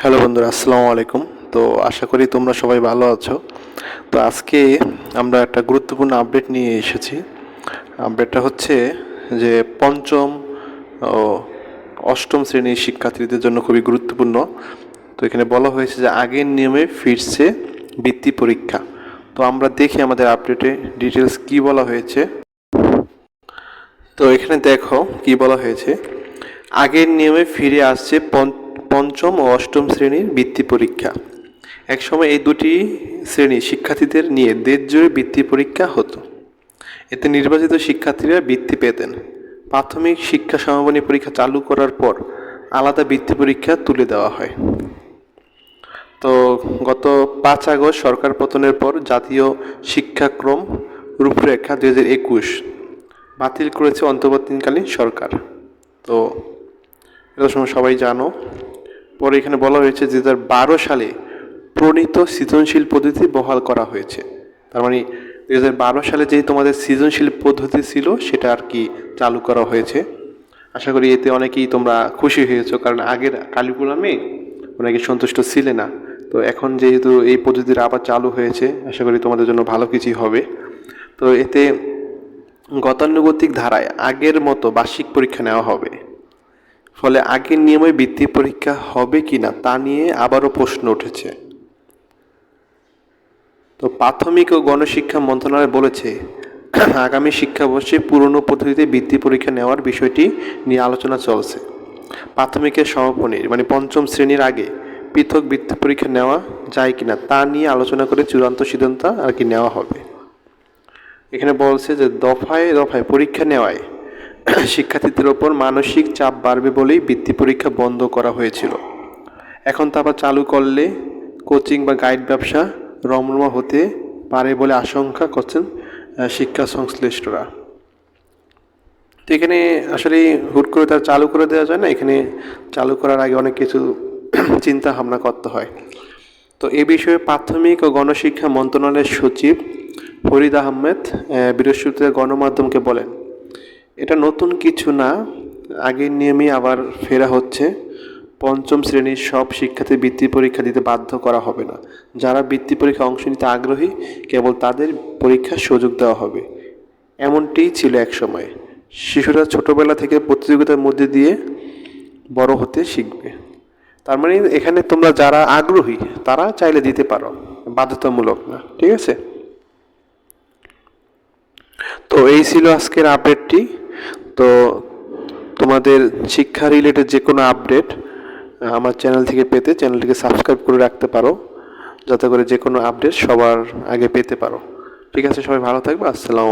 Hello বন্ধুরা, আসসালামু আলাইকুম। তো আশা করি তোমরা সবাই ভালো আছো। তো আজকে আমরা একটা গুরুত্বপূর্ণ আপডেট নিয়ে এসেছি। আপডেটটা হচ্ছে যে পঞ্চম ও অষ্টম শ্রেণীর শিক্ষার্থীদের জন্য খুবই গুরুত্বপূর্ণ। তো এখানে বলা হয়েছে যে আগের নিয়মে ফিরছে বৃত্তি পরীক্ষা। তো আমরা দেখি আমাদের আপডেটে ডিটেলস কি বলা হয়েছে। তো এখানে দেখো কি বলা হয়েছে। আগের নিয়মে ফিরে আসছে পঞ্চম ও অষ্টম শ্রেণীর বৃত্তি পরীক্ষা। একসময় এই দুটি শ্রেণী শিক্ষার্থীদের নিয়ে দেশ জুড়ে বৃত্তি পরীক্ষা হতো। এতে নির্বাচিত শিক্ষার্থীরা বৃত্তি পেতেন। প্রাথমিক শিক্ষা সমাপনী পরীক্ষা চালু করার পর আলাদা বৃত্তি পরীক্ষা তুলে দেওয়া হয়। তো গত 5 আগস্ট সরকার পতনের পর জাতীয় শিক্ষাক্রম রূপরেখা 2021 বাতিল করেছে অন্তর্বর্তীকালীন সরকার। তো এটা সময় সবাই জানো। পরে এখানে বলা হয়েছে 2012 সালে প্রণীত সৃজনশীল পদ্ধতি বহাল করা হয়েছে। তার মানে 2012 সালে যে তোমাদের সৃজনশীল পদ্ধতি ছিল সেটা আর কি চালু করা হয়েছে। আশা করি এতে অনেকেই তোমরা খুশি হয়েছো, কারণ আগের কারিকুলামে অনেকে সন্তুষ্ট ছিলে না। তো এখন যেহেতু এই পদ্ধতিটা আবার চালু হয়েছে, আশা করি তোমাদের জন্য ভালো কিছুই হবে। তো এতে গতানুগতিক ধারায় আগের মতো বার্ষিক পরীক্ষা নেওয়া হবে। ফলে আগের নিয়মে বৃত্তি পরীক্ষা হবে কিনা তা নিয়ে আবারও প্রশ্ন উঠেছে। তো প্রাথমিক ও গণশিক্ষা মন্ত্রণালয় বলেছে আগামী শিক্ষাবর্ষে পুরনো পদ্ধতিতে বৃত্তি পরীক্ষা নেওয়ার বিষয়টি নিয়ে আলোচনা চলছে। প্রাথমিকের সমাপনীর মানে পঞ্চম শ্রেণীর আগে পৃথক বৃত্তি পরীক্ষা নেওয়া যায় কিনা তা নিয়ে আলোচনা করে চূড়ান্ত সিদ্ধান্ত আর কি নেওয়া হবে। এখানে বলছে যে দফায় দফায় পরীক্ষা নেওয়ায় শিক্ষার্থীদের ওপর মানসিক চাপ বাড়বে বলেই বৃত্তি পরীক্ষা বন্ধ করা হয়েছিল। এখন তা আবার চালু করলে কোচিং বা গাইড ব্যবসা রমরমা হতে পারে বলে আশঙ্কা করছেন শিক্ষা সংশ্লিষ্টরা। তো এখানে আসলে হুট করে তার চালু করে দেওয়া যায় না, এখানে চালু করার আগে অনেক কিছু চিন্তা ভাবনা করতে হয়। তো এ বিষয়ে প্রাথমিক ও গণশিক্ষা মন্ত্রণালয়ের সচিব ফরিদ আহমেদ বৃহস্পতিবার গণমাধ্যমকে বলেন, এটা নতুন কিছু না, আগের নিয়মেই আবার ফেরা হচ্ছে। পঞ্চম শ্রেণীর সব শিক্ষার্থী বৃত্তি পরীক্ষা দিতে বাধ্য করা হবে না। যারা বৃত্তি পরীক্ষায় অংশ নিতে আগ্রহী কেবল তাদের পরীক্ষার সুযোগ দেওয়া হবে। এমনটিই ছিল এক সময়। শিশুরা ছোটবেলা থেকে প্রতিযোগিতার মধ্যে দিয়ে বড় হতে শিখবে। তার মানে এখানে তোমরা যারা আগ্রহী তারা চাইলে দিতে পারো, বাধ্যতামূলক না। ঠিক আছে। তো এই ছিল আজকের আপডেটটি। তো তোমাদের শিক্ষা রিলেটেড যে কোনো আপডেট আমার চ্যানেল থেকে পেতে চ্যানেলটিকে সাবস্ক্রাইব করে রাখতে পারো, যাতে করে যে কোনো আপডেট সবার আগে পেতে পারো। ঠিক আছে, সবাই ভালো থাকবে। আসসালামু